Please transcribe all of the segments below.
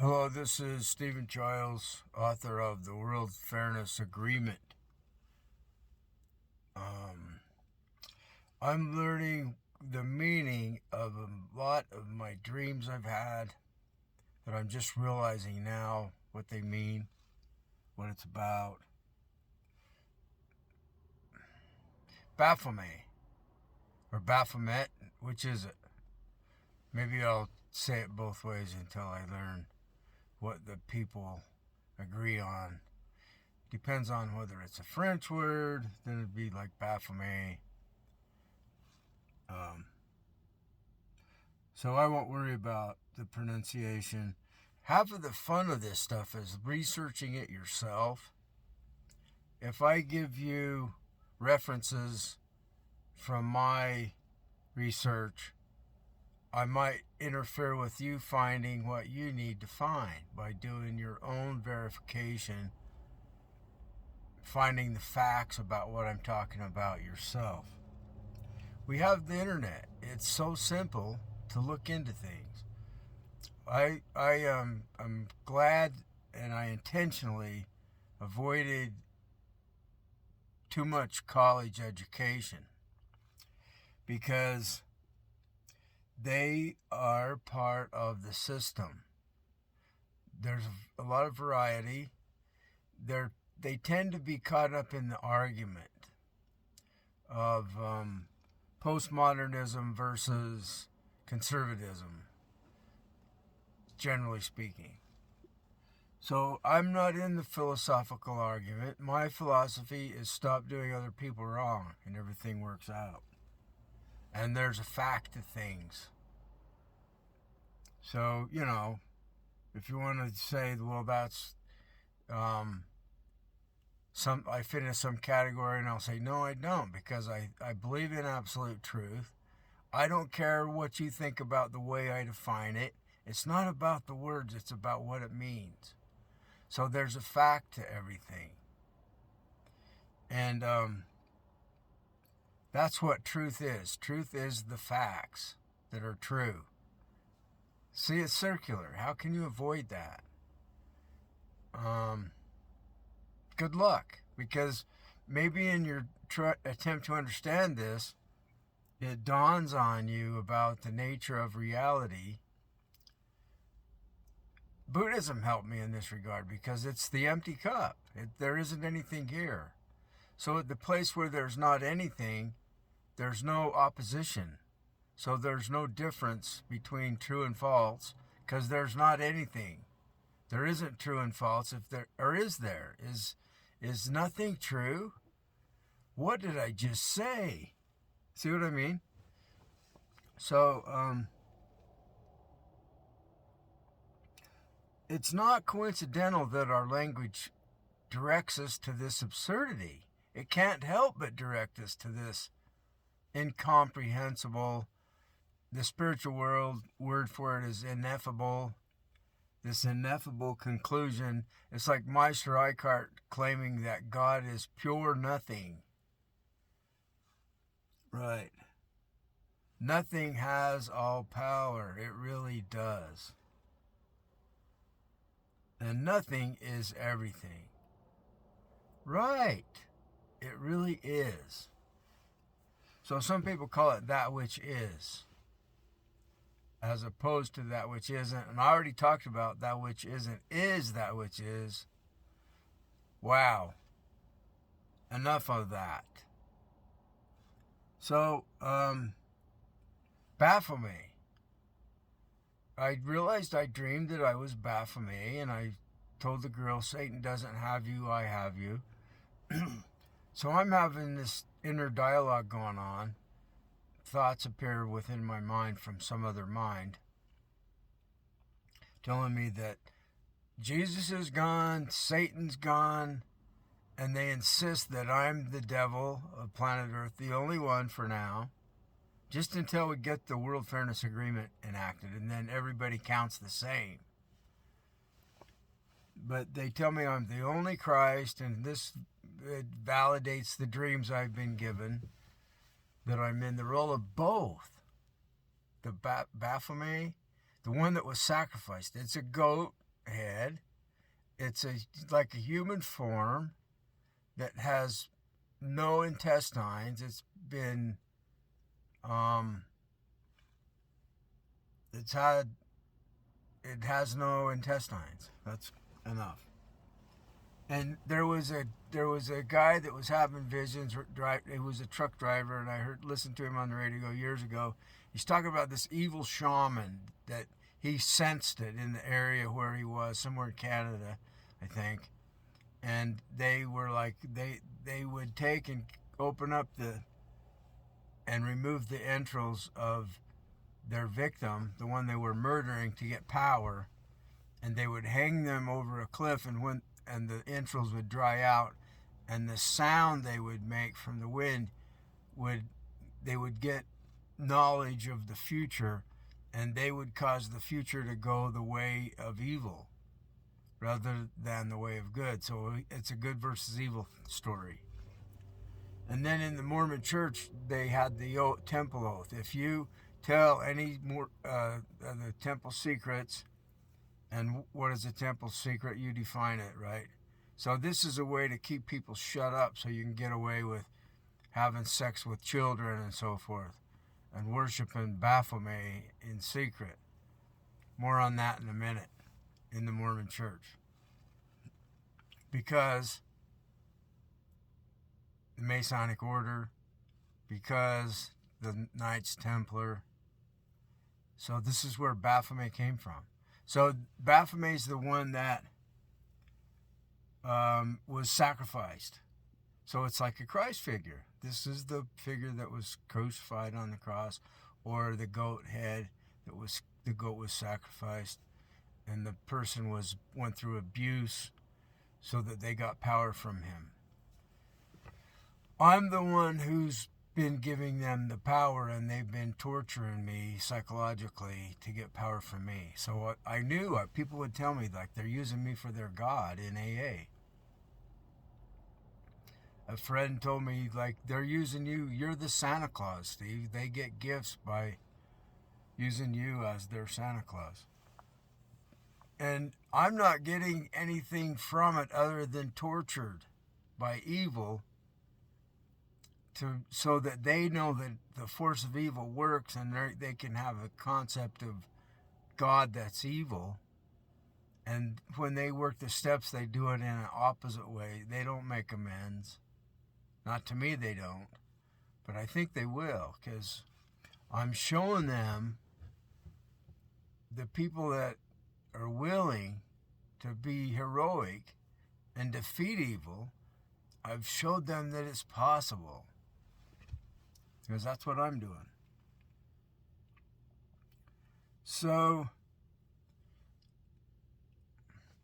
Hello, this is Stephen Childs, author of the World Fairness Agreement. I'm learning the meaning of a lot of my dreams I've had that I'm just realizing now what they mean, what it's about. Baphomet, or Baphomet, which is it? Maybe I'll say it both ways until I learn what the people agree on. Depends on whether it's a French word, then it'd be like Baphomet. So I won't worry about the pronunciation. Half of the fun of this stuff is researching it yourself. If I give you references from my research, I might interfere with you finding what you need to find by doing your own verification, finding the facts about what I'm talking about yourself. We have the internet. It's so simple to look into things. I'm glad, and I intentionally avoided too much college education because they are part of the system. There's a lot of variety. They tend to be caught up in the argument of postmodernism versus conservatism, generally speaking. So I'm not in the philosophical argument. My philosophy is stop doing other people wrong and everything works out. And there's a fact to things. So, if you want to say, well, that's I fit in some category, and I'll say, no, I don't, because I believe in absolute truth. I don't care what you think about the way I define it. It's not about the words, it's about what it means. So there's a fact to everything. And that's what truth is. Truth is the facts that are true. See, it's circular. How can you avoid that? Good luck, because maybe in your attempt to understand this, it dawns on you about the nature of reality. Buddhism helped me in this regard because it's the empty cup. There isn't anything here. So at the place where there's not anything, there's no opposition. So there's no difference between true and false because there's not anything. There isn't true and false. If there, or is there? Is nothing true? What did I just say? See what I mean? So, it's not coincidental that our language directs us to this absurdity. It can't help but direct us to this incomprehensible. The spiritual world word for it is ineffable. This ineffable conclusion. It's like Meister Eckhart claiming that God is pure nothing. Right. Nothing has all power. It really does. And nothing is everything. Right. It really is. So some people call it that which is, as opposed to that which isn't. And I already talked about that which isn't is that which is. Wow. Enough of that. So, Baphomet. I realized I dreamed that I was Baphomet, and I told the girl, Satan doesn't have you, I have you. So I'm having this inner dialogue going on. Thoughts appear within my mind from some other mind, telling me that Jesus is gone, Satan's gone, and they insist that I'm the devil of planet Earth, the only one for now, just until we get the World Fairness Agreement enacted, and then everybody counts the same. But they tell me I'm the only Christ, and this validates the dreams I've been given, that I'm in the role of both. The Baphomet, the one that was sacrificed. It's a goat, head. It's like a human form that has no intestines. It's been it has no intestines. That's enough. And there was a guy that was having visions. He was a truck driver, and I listened to him on the radio years ago. He's talking about this evil shaman that he sensed it in the area where he was, somewhere in Canada, I think. And they were like they would take and open up and remove the entrails of their victim, the one they were murdering, to get power, and they would hang them over a cliff, and the entrails would dry out, and the sound they would make from the wind they would get knowledge of the future, and they would cause the future to go the way of evil rather than the way of good. So it's a good versus evil story. And then in the Mormon church, they had the temple oath. If you tell any more the temple secrets, and what is a temple secret? You define it, right? So this is a way to keep people shut up so you can get away with having sex with children and so forth, and worshiping Baphomet in secret. More on that in a minute in the Mormon church. Because the Masonic order, because the Knights Templar. So this is where Baphomet came from. So Baphomet is the one that was sacrificed. So it's like a Christ figure. This is the figure that was crucified on the cross, or the goat head the goat was sacrificed, and the person went through abuse so that they got power from him. I'm the one who's been giving them the power, and they've been torturing me psychologically to get power from me. So I knew people would tell me like they're using me for their God in AA. A friend told me like they're using you. You're the Santa Claus, Steve. They get gifts by using you as their Santa Claus. And I'm not getting anything from it other than tortured by evil, so that they know that the force of evil works, and they can have a concept of God that's evil. And when they work the steps, they do it in an opposite way. They don't make amends. Not to me, they don't. But I think they will, because I'm showing them the people that are willing to be heroic and defeat evil. I've showed them that it's possible, because that's what I'm doing. So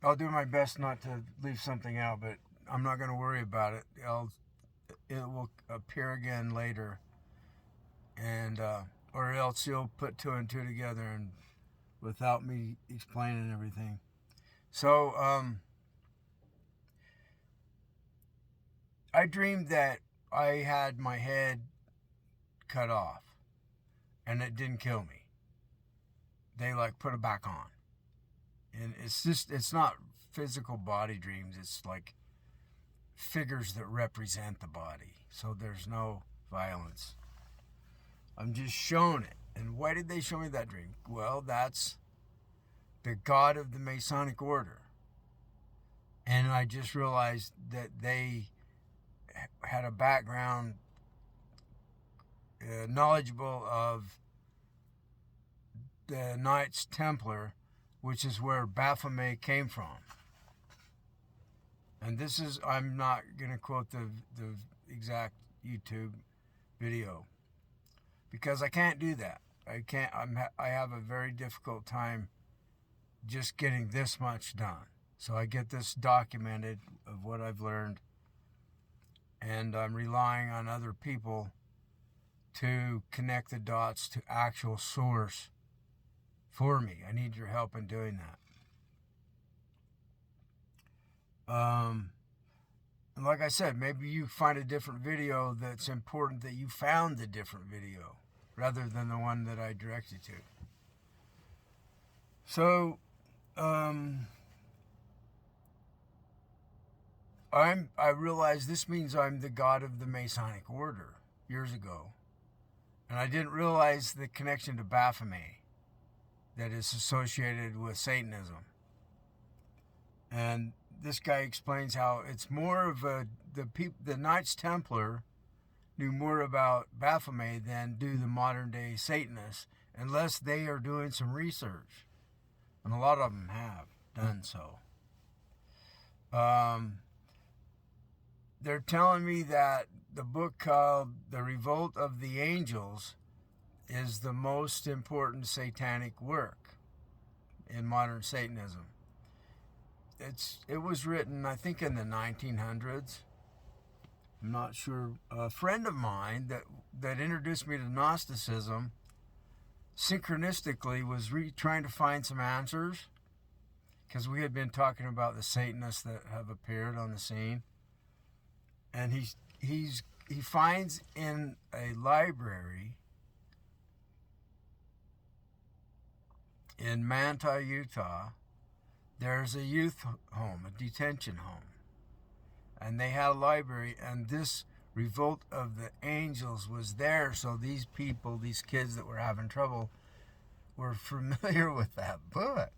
I'll do my best not to leave something out, but I'm not going to worry about it. It will appear again later, and or else you'll put two and two together, and without me explaining everything. So I dreamed that I had my head cut off, and it didn't kill me. They like put it back on, and it's not physical body dreams. It's like figures that represent the body. So there's no violence. I'm just showing it. And why did they show me that dream? Well, that's the God of the Masonic order. And I just realized that they had a background knowledgeable of the Knights Templar, which is where Baphomet came from. And this is, I'm not going to quote the exact YouTube video, because I can't do that. I have a very difficult time just getting this much done. So I get this documented of what I've learned, and I'm relying on other people to connect the dots to actual source for me. I need your help in doing that. And like I said, maybe you find a different video that's important that you found the different video rather than the one that I directed to. So, I realized this means I'm the god of the Masonic order years ago. And I didn't realize the connection to Baphomet that is associated with Satanism. And this guy explains how it's more of the Knights Templar knew more about Baphomet than do the modern day Satanists, unless they are doing some research. And a lot of them have done so. They're telling me that the book called The Revolt of the Angels is the most important satanic work in modern Satanism. It was written, I think, in the 1900s. I'm not sure. A friend of mine that introduced me to Gnosticism synchronistically was trying to find some answers, because we had been talking about the Satanists that have appeared on the scene. And he finds in a library in Manta, Utah, there's a youth home, a detention home. And they had a library, and this Revolt of the Angels was there, so these people, these kids that were having trouble, were familiar with that book.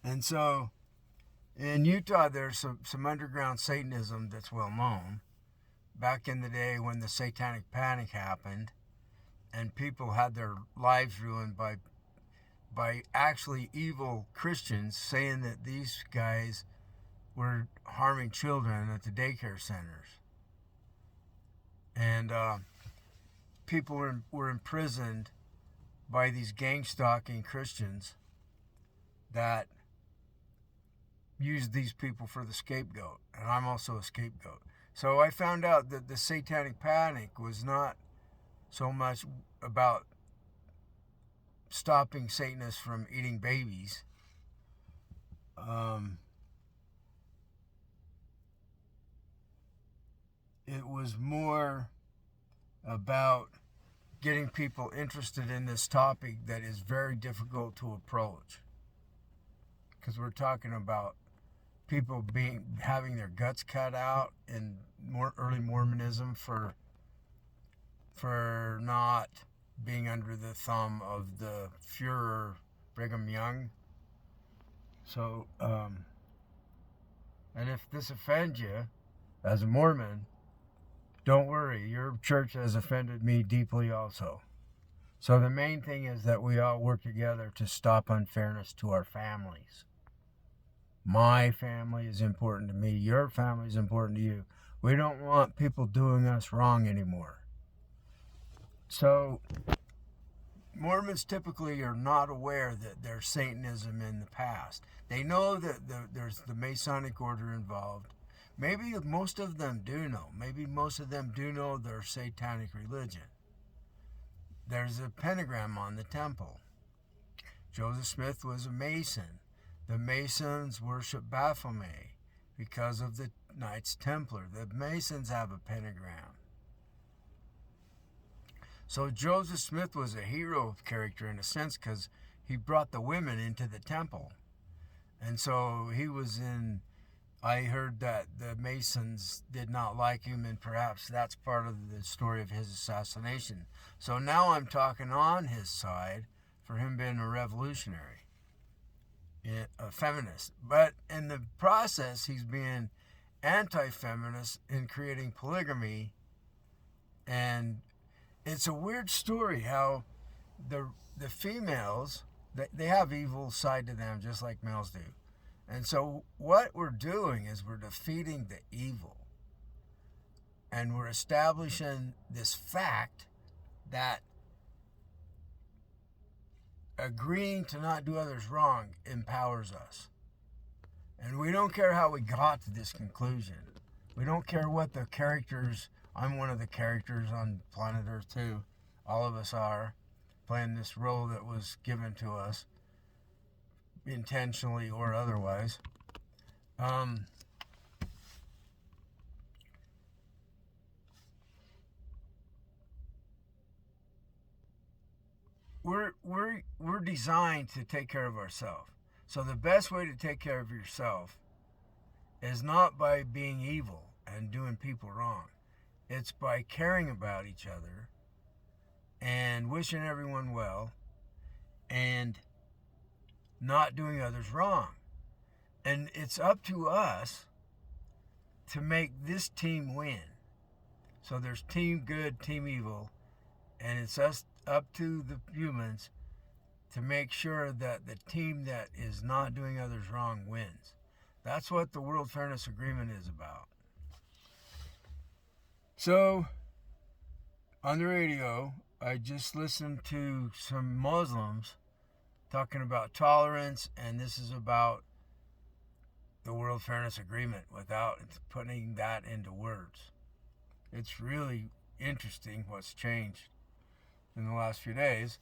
And so in Utah, there's some underground Satanism that's well known. Back in the day when the Satanic Panic happened, and people had their lives ruined by actually evil Christians saying that these guys were harming children at the daycare centers. And people were imprisoned by these gang-stalking Christians that used these people for the scapegoat. And I'm also a scapegoat. So I found out that the Satanic Panic was not so much about stopping Satanists from eating babies. It was more about getting people interested in this topic that is very difficult to approach. Because we're talking about people having their guts cut out in early Mormonism for not being under the thumb of the Fuhrer Brigham Young. So, and if this offends you as a Mormon, don't worry, your church has offended me deeply also. So the main thing is that we all work together to stop unfairness to our families. My family is important to me. Your family is important to you. We don't want people doing us wrong anymore. So Mormons typically are not aware that there's Satanism in the past. They know that there's the Masonic order involved. Maybe most of them do know. Maybe most of them do know their satanic religion. There's a pentagram on the temple. Joseph Smith was a Mason. The Masons worship Baphomet because of the Knights Templar. The Masons have a pentagram. So Joseph Smith was a hero character in a sense because he brought the women into the temple. And so he was I heard that the Masons did not like him, and perhaps that's part of the story of his assassination. So now I'm talking on his side for him being a revolutionary, a feminist. But in the process, he's being anti-feminist in creating polygamy. And it's a weird story how the females, they have evil side to them just like males do. And so what we're doing is we're defeating the evil. And we're establishing this fact that agreeing to not do others wrong empowers us. And we don't care how we got to this conclusion. We don't care what the characters, I'm one of the characters on planet Earth too. All of us are playing this role that was given to us, intentionally or otherwise. We're designed to take care of ourselves. So the best way to take care of yourself is not by being evil and doing people wrong. It's by caring about each other and wishing everyone well and not doing others wrong. And it's up to us to make this team win. So there's team good, team evil, and it's us up to the humans to make sure that the team that is not doing others wrong wins. That's what the World Fairness Agreement is about. So, on the radio, I just listened to some Muslims talking about tolerance, and this is about the World Fairness Agreement without putting that into words. It's really interesting what's changed in the last few days.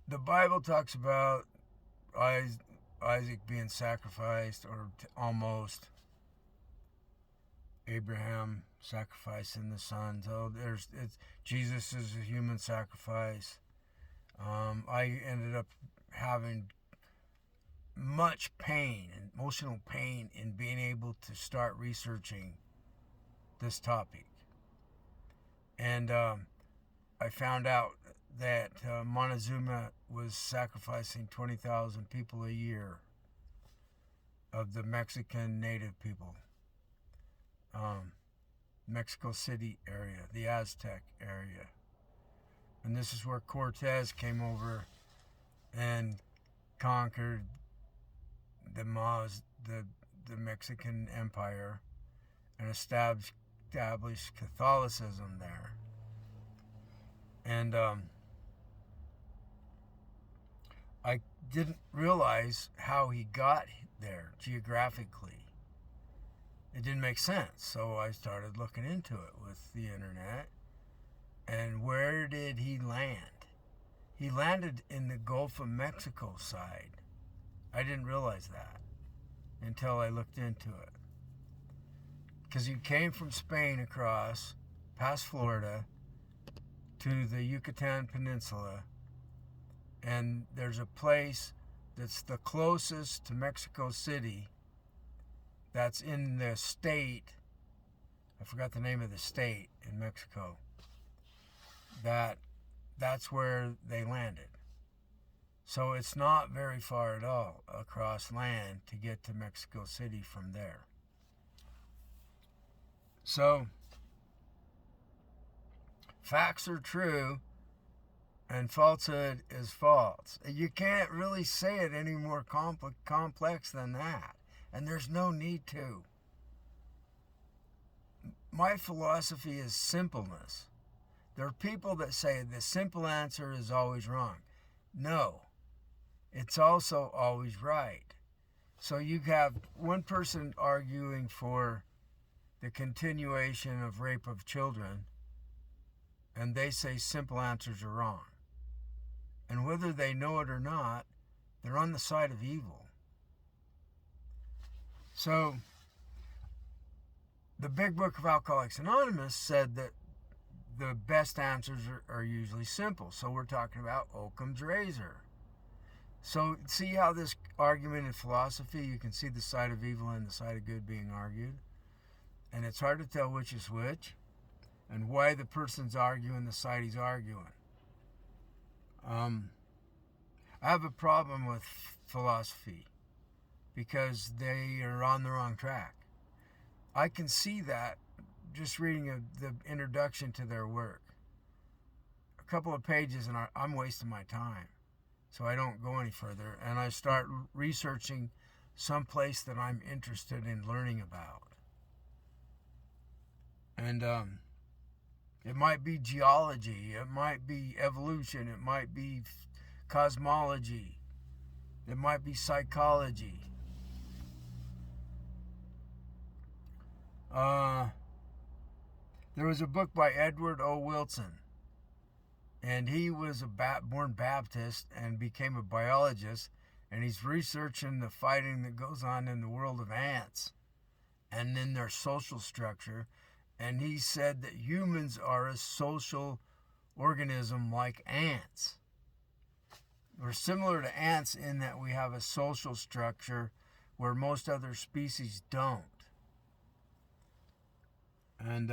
The Bible talks about Isaac being sacrificed, or almost Abraham sacrificing the son. So Jesus is a human sacrifice. I ended up having much pain, emotional pain, in being able to start researching this topic. And I found out that Montezuma was sacrificing 20,000 people a year of the Mexican native people. Mexico City area, the Aztec area. And this is where Cortez came over and conquered the Mexican Empire and established Catholicism there. And I didn't realize how he got there geographically. It didn't make sense, so I started looking into it with the internet. And where did he land? He landed in the Gulf of Mexico side. I didn't realize that until I looked into it. Because he came from Spain across, past Florida, to the Yucatan Peninsula. And there's a place that's the closest to Mexico City that's in the state, I forgot the name of the state in Mexico, that's where they landed. So it's not very far at all across land to get to Mexico City from there. So, facts are true and falsehood is false. You can't really say it any more complex than that. And there's no need to. My philosophy is simpleness. There are people that say the simple answer is always wrong. No, it's also always right. So you have one person arguing for the continuation of rape of children, and they say simple answers are wrong. And whether they know it or not, they're on the side of evil. So, the Big Book of Alcoholics Anonymous said that the best answers are usually simple. So we're talking about Occam's razor. So see how this argument in philosophy, you can see the side of evil and the side of good being argued. And it's hard to tell which is which and why the person's arguing the side he's arguing. I have a problem with philosophy because they are on the wrong track. I can see that just reading the introduction to their work. A couple of pages and I'm wasting my time. So I don't go any further and I start researching some place that I'm interested in learning about. And it might be geology, it might be evolution, it might be cosmology, it might be psychology. There was a book by Edward O. Wilson, and he was a born Baptist and became a biologist, and he's researching the fighting that goes on in the world of ants and in their social structure. And he said that humans are a social organism like ants. We're similar to ants in that we have a social structure where most other species don't. And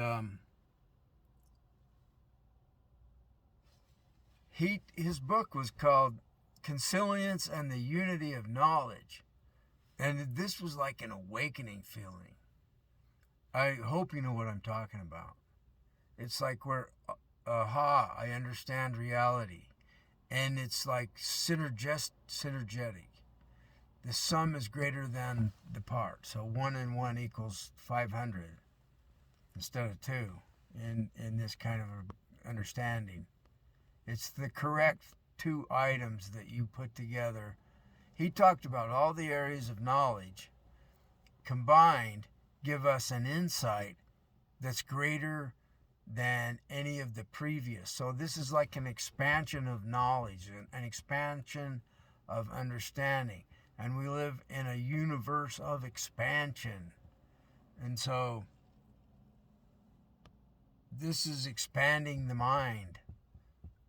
his book was called Consilience and the Unity of Knowledge. And this was like an awakening feeling. I hope you know what I'm talking about. It's like where, aha, I understand reality. And it's like synergetic. The sum is greater than the part. So 1 and 1 equals 500 instead of 2 in this kind of understanding. It's the correct two items that you put together. He talked about all the areas of knowledge combined give us an insight that's greater than any of the previous. So this is like an expansion of knowledge, an expansion of understanding. And we live in a universe of expansion. And so this is expanding the mind.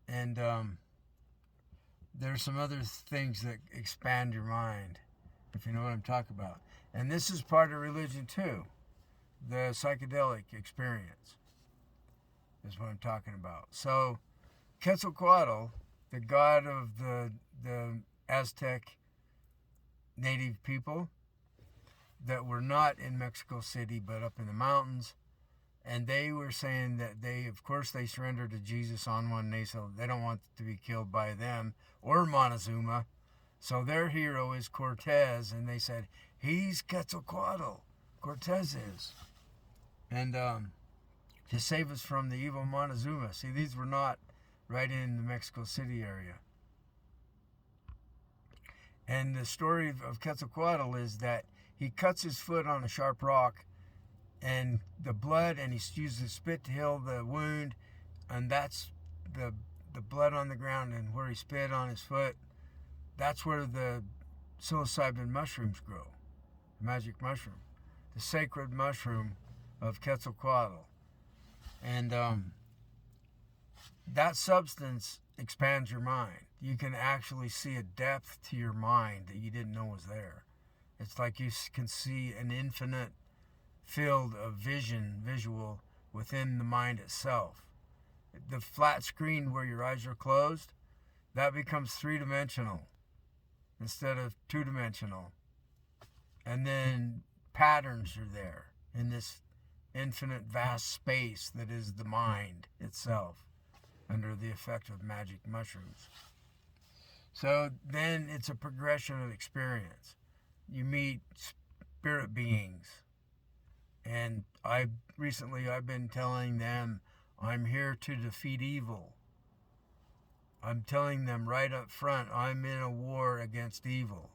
And there's some other things that expand your mind, if you know what I'm talking about. And this is part of religion too. The psychedelic experience is what I'm talking about. So Quetzalcoatl, the god of the Aztec native people that were not in Mexico City but up in the mountains, and they were saying that of course they surrendered to Jesus on one knee, so they don't want to be killed by them or Montezuma. So their hero is Cortez, and they said, he's Quetzalcoatl, Cortez is. And to save us from the evil Montezuma. See, these were not right in the Mexico City area. And the story of Quetzalcoatl is that he cuts his foot on a sharp rock, and the blood, and he uses spit to heal the wound, and that's the blood on the ground, and where he spit on his foot, that's where the psilocybin mushrooms grow, the magic mushroom, the sacred mushroom of Quetzalcoatl. And that substance expands your mind. You can actually see a depth to your mind that you didn't know was there. It's like you can see an infinite field of visual within the mind itself. The flat screen where your eyes are closed, that becomes three-dimensional instead of two-dimensional. And then patterns are there in this infinite vast space that is the mind itself under the effect of magic mushrooms. So then it's a progression of experience. You meet spirit beings. And I've been telling them, I'm here to defeat evil. I'm telling them right up front, I'm in a war against evil.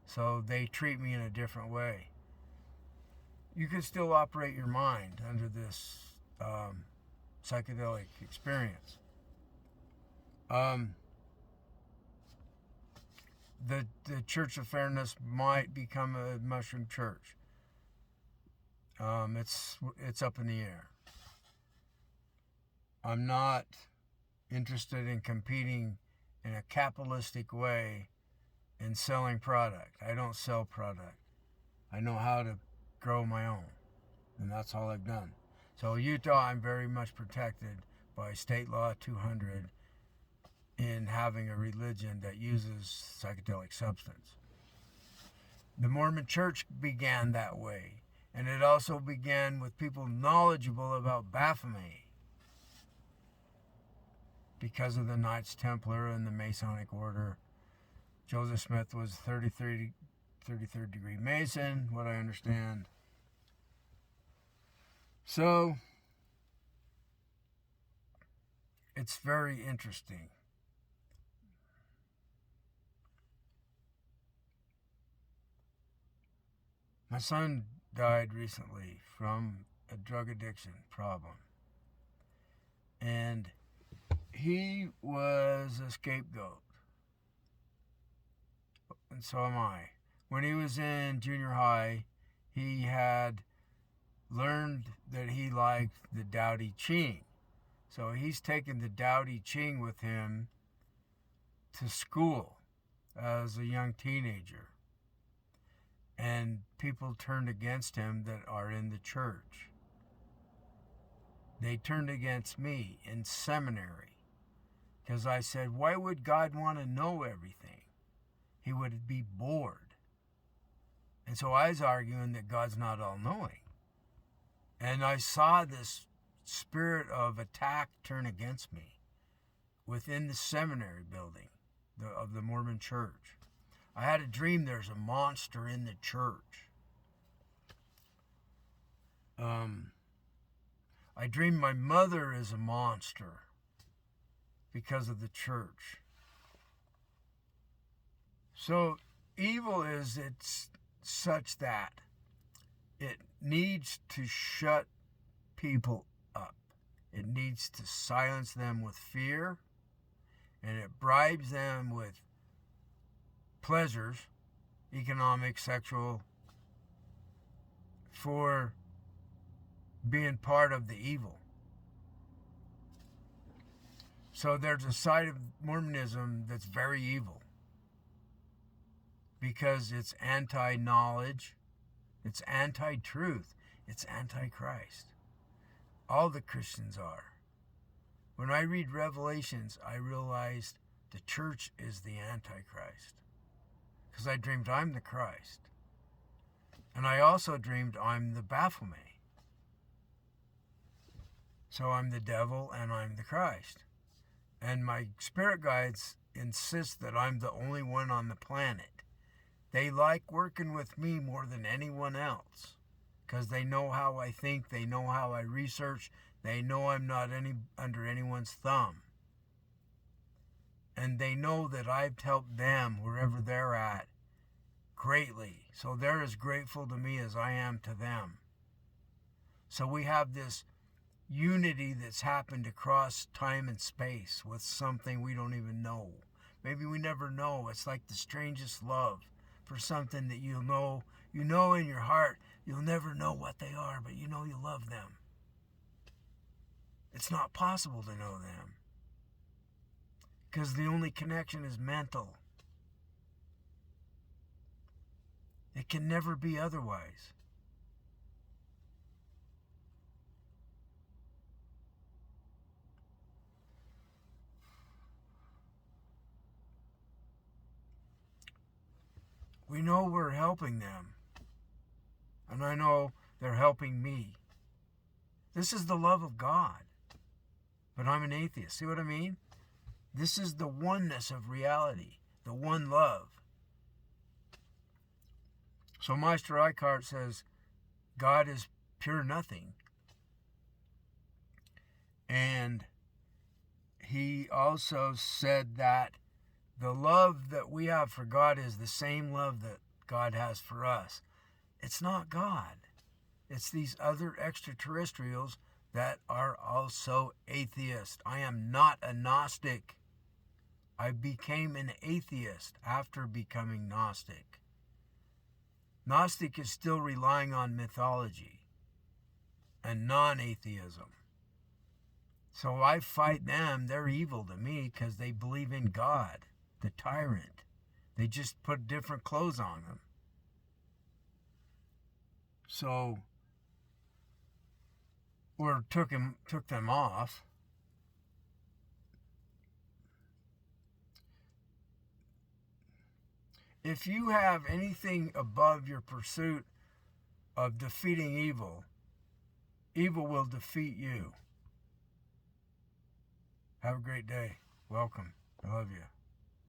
So they treat me in a different way. You can still operate your mind under this psychedelic experience. The Church of Fairness might become a mushroom church. It's up in the air. I'm not interested in competing in a capitalistic way in selling product. I don't sell product. I know how to grow my own, and that's all I've done. So Utah, I'm very much protected by State Law 200 in having a religion that uses psychedelic substance. The Mormon Church began that way, and it also began with people knowledgeable about Baphomet because of the Knights Templar and the Masonic Order. Joseph Smith was 33rd degree Mason, what I understand. So, it's very interesting. My son died recently from a drug addiction problem. And he was a scapegoat. And so am I. When he was in junior high, he had learned that he liked the Tao Te Ching. So he's taken the Tao Te Ching with him to school as a young teenager, and people turned against him that are in the church. They turned against me in seminary because I said, why would God want to know everything? He would be bored. And so I was arguing that God's not all-knowing. And I saw this spirit of attack turn against me within the seminary building of the Mormon church. I had a dream there's a monster in the church. I dreamed my mother is a monster because of the church. So evil is it's such that it needs to shut people up. It needs to silence them with fear, and it bribes them with pleasures, economic, sexual, for being part of the evil. So there's a side of Mormonism that's very evil because it's anti-knowledge, it's anti-truth, it's anti-Christ. All the Christians are. When I read Revelations, I realized the church is the Antichrist. Because I dreamed I'm the Christ. And I also dreamed I'm the Baphomet. So I'm the devil and I'm the Christ. And my spirit guides insist that I'm the only one on the planet. They like working with me more than anyone else. Because they know how I think, they know how I research, they know I'm not under anyone's thumb. And they know that I've helped them, wherever they're at, greatly. So they're as grateful to me as I am to them. So we have this unity that's happened across time and space with something we don't even know. Maybe we never know. It's like the strangest love for something that you know in your heart. You'll never know what they are, but you know you love them. It's not possible to know them because the only connection is mental. It can never be otherwise. We know we're helping them. And I know they're helping me. This is the love of God. But I'm an atheist. See what I mean? This is the oneness of reality. The one love. So Meister Eckhart says, God is pure nothing. And he also said that the love that we have for God is the same love that God has for us. It's not God. It's these other extraterrestrials that are also atheists. I am not a Gnostic. I became an atheist after becoming Gnostic. Gnostic is still relying on mythology and non-atheism. So I fight them. They're evil to me because they believe in God, the tyrant. They just put different clothes on them. So, or took them off. If you have anything above your pursuit of defeating evil, evil will defeat you. Have a great day. Welcome. I love you.